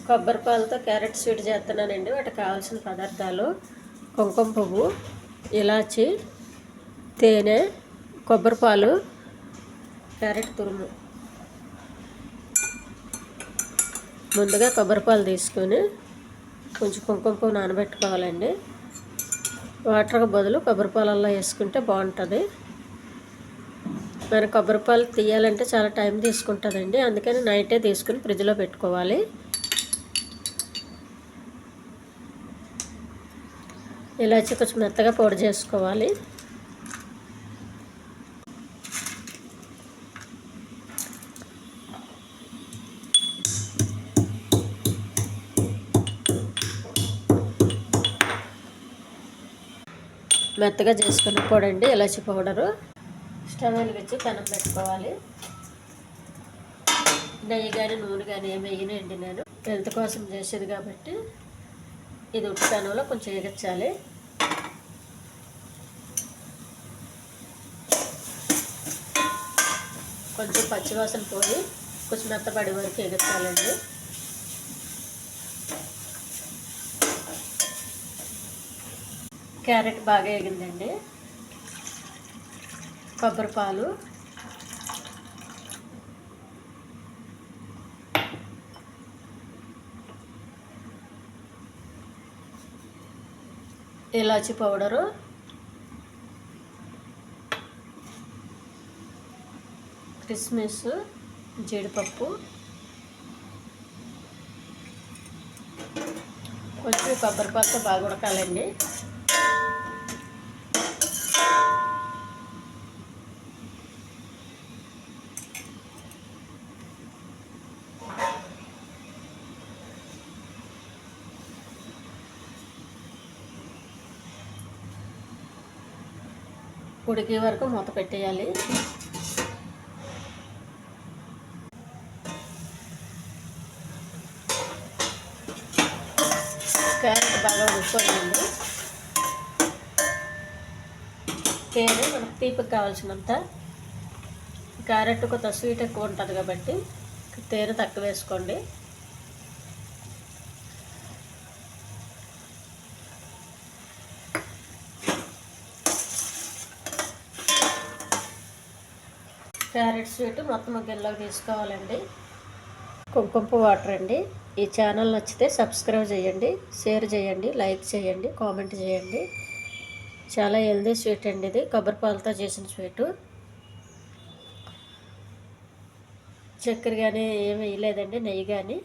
కొబ్బరి పాలతో carrot sweet చేస్తున్నానండి. వాటికి కావాల్సిన పదార్థాలు: కుంకుమ పువ్వు, ఇలాచి, తేనె, కొబ్బరి పాలు, క్యారెట్ తురుము. ముందుగా కొబ్బరి పాలు తీసుకొని కొంచెం కుంకుమ పువ్వు నానబెట్టుకోవాలండి. వాటర్కి బదులు కొబ్బరి పాలల్లో వేసుకుంటే బాగుంటుంది. మన కొబ్బరి పాలు తీయాలంటే చాలా టైం తీసుకుంటుందండి. అందుకని నైటే తీసుకుని ఫ్రిడ్జ్లో పెట్టుకోవాలి. ఇలాచి కొంచెం మెత్తగా పొడి చేసుకోవాలి. మెత్తగా చేసుకున్న పొడి అండి ఇలాచి పౌడరు. స్టవ్ వెలిగించి పెనం పెట్టుకోవాలి. నెయ్యి కానీ నూనె కానీ ఏమి వేయనండి. నేను హెల్త్ కోసం చేసేది కాబట్టి ఇది ఉప్పు పెనంలో కొంచెం ఎగచ్చాలి. కొంచెం పచ్చివాసన పోయి కొంచెం మెత్తబడి వరకు ఎగచ్చాలండి. క్యారెట్ బాగా ఎగిందండి. కొబ్బరి పాలు, ఇలాచి పౌడరు, కిస్మిస్, జీడిపప్పు, కొంచెం కొబ్బరి పాలతో బాగా ఉడకాలండి. ఉడికే వరకు మూత పెట్టేయాలి. క్యారెట్ బాగా ఉడికిపోయిందండి. తేనె మనకు తీపికి కావాల్సినంత. క్యారెట్ కొంత స్వీట్ ఎక్కువ ఉంటుంది కాబట్టి తేనె తక్కువ వేసుకోండి. క్యారెట్ స్వీట్ మొత్తం గిన్నెలోకి తీసుకోవాలండి. కుంకుమ వాటర్ అండి. ఈ ఛానల్ నచ్చితే సబ్స్క్రైబ్ చేయండి, షేర్ చేయండి, లైక్ చేయండి, కామెంట్ చేయండి. చాలా హెల్దీ స్వీట్ అండి ఇది. కొబ్బరి పాలతో చేసిన స్వీటు. చక్కెర కానీ ఏమి వేయలేదండి, నెయ్యి కానీ.